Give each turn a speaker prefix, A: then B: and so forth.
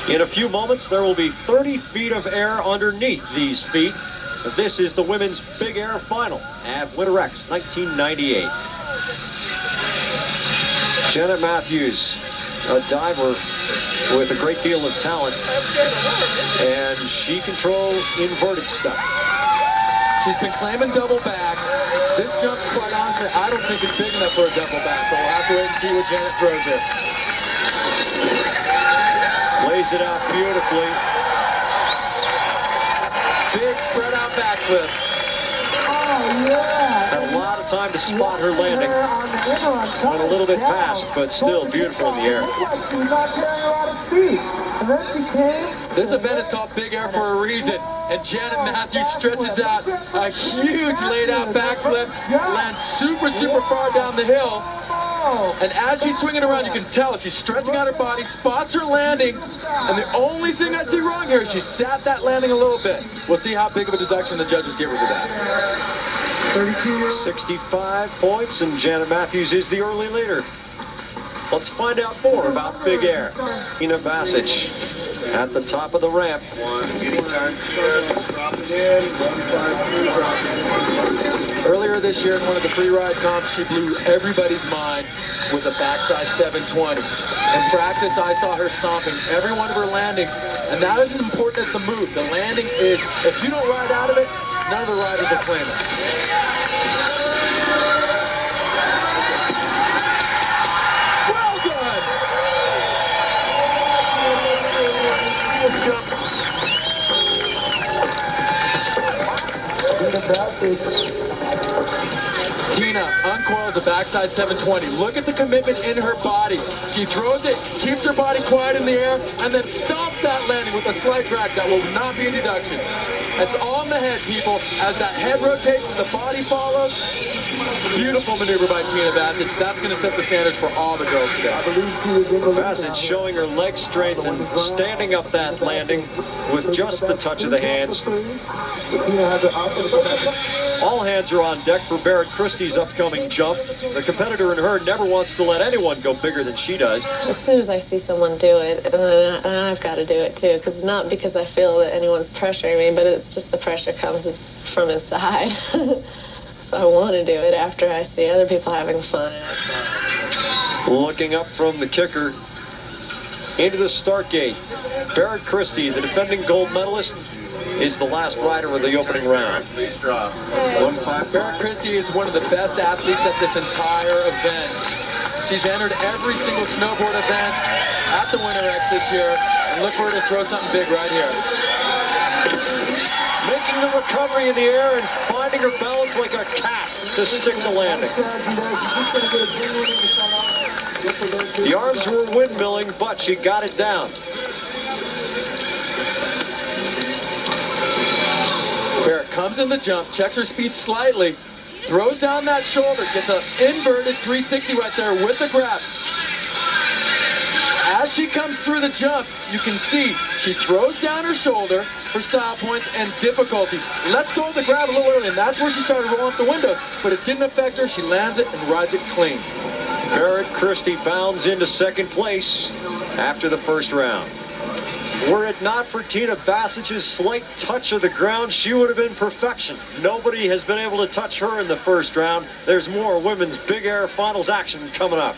A: In a few moments, there will be 30 feet of air underneath these feet. This is the women's big air final at Winter X 1998. Janet Matthews, a diver with a great deal of talent, and she controls inverted stuff.
B: She's been claiming double backs. This jump, quite honestly, I don't think it's big enough for a double back, so we'll have to wait and see what Janet throws here.
A: Lays it out beautifully.
B: Big spread out backflip.
C: Oh, yeah.
A: Had a lot of time to spot her landing. Went a little bit fast, but still beautiful in the air.
B: This event is called Big Air for a reason, and Janet Matthews stretches out a huge laid out backflip, lands super far down the hill, and as she's swinging around, you can tell she's stretching out her body, spots her landing, and the only thing I see wrong here is she sat that landing a little bit. We'll see how big of a deduction the judges give her for that.
A: 65 points, and Janet Matthews is the early leader. Let's find out more about Big Air. Tina Basich at the top of the ramp.
B: Earlier this year in one of the free-ride comps, she blew everybody's minds with a backside 720. In practice, I saw her stomping every one of her landings, and that is as important as the move. The landing is, if you don't ride out of it, none of the riders will claim it. Well done! Tina uncoils a backside 720. Look at the commitment in her body. She throws it, keeps her body quiet in the air, and then stomps that landing with a slight drag. That will not be a deduction. It's on the head, people. As that head rotates and the body follows, beautiful maneuver by Tina Basich. That's going to set the standards for all the girls today.
A: Basich showing her leg strength and standing up that landing with just the touch of the hands. All hands are on deck for Barrett Christy's upcoming jump. The competitor in her never wants to let anyone go bigger than she does.
D: As soon as I see someone do it, and I've got to do it too, because not because I feel that anyone's pressuring me, but it's just the pressure comes from inside. So I want to do it after I see other people having fun.
A: Looking up from the kicker into the start gate, Barrett Christy, the defending gold medalist, is the last rider of the opening round.
B: Barrett Christy is one of the best athletes at this entire event. She's entered every single snowboard event at the Winter X this year, and look for her to throw something big right here.
A: Making the recovery in the air and finding her balance like a cat to stick the landing. The arms were windmilling, but she got it down.
B: Barrett comes in the jump, checks her speed slightly, throws down that shoulder, gets an inverted 360 right there with the grab. As she comes through the jump, you can see she throws down her shoulder for style points and difficulty. Let's go with the grab a little early, and that's where she started rolling up the windows, but it didn't affect her. She lands it and rides it clean.
A: Barrett Christy bounds into second place after the first round. Were it not for Tina Basich's slight touch of the ground, she would have been perfection. Nobody has been able to touch her in the first round. There's more women's Big Air Finals action coming up.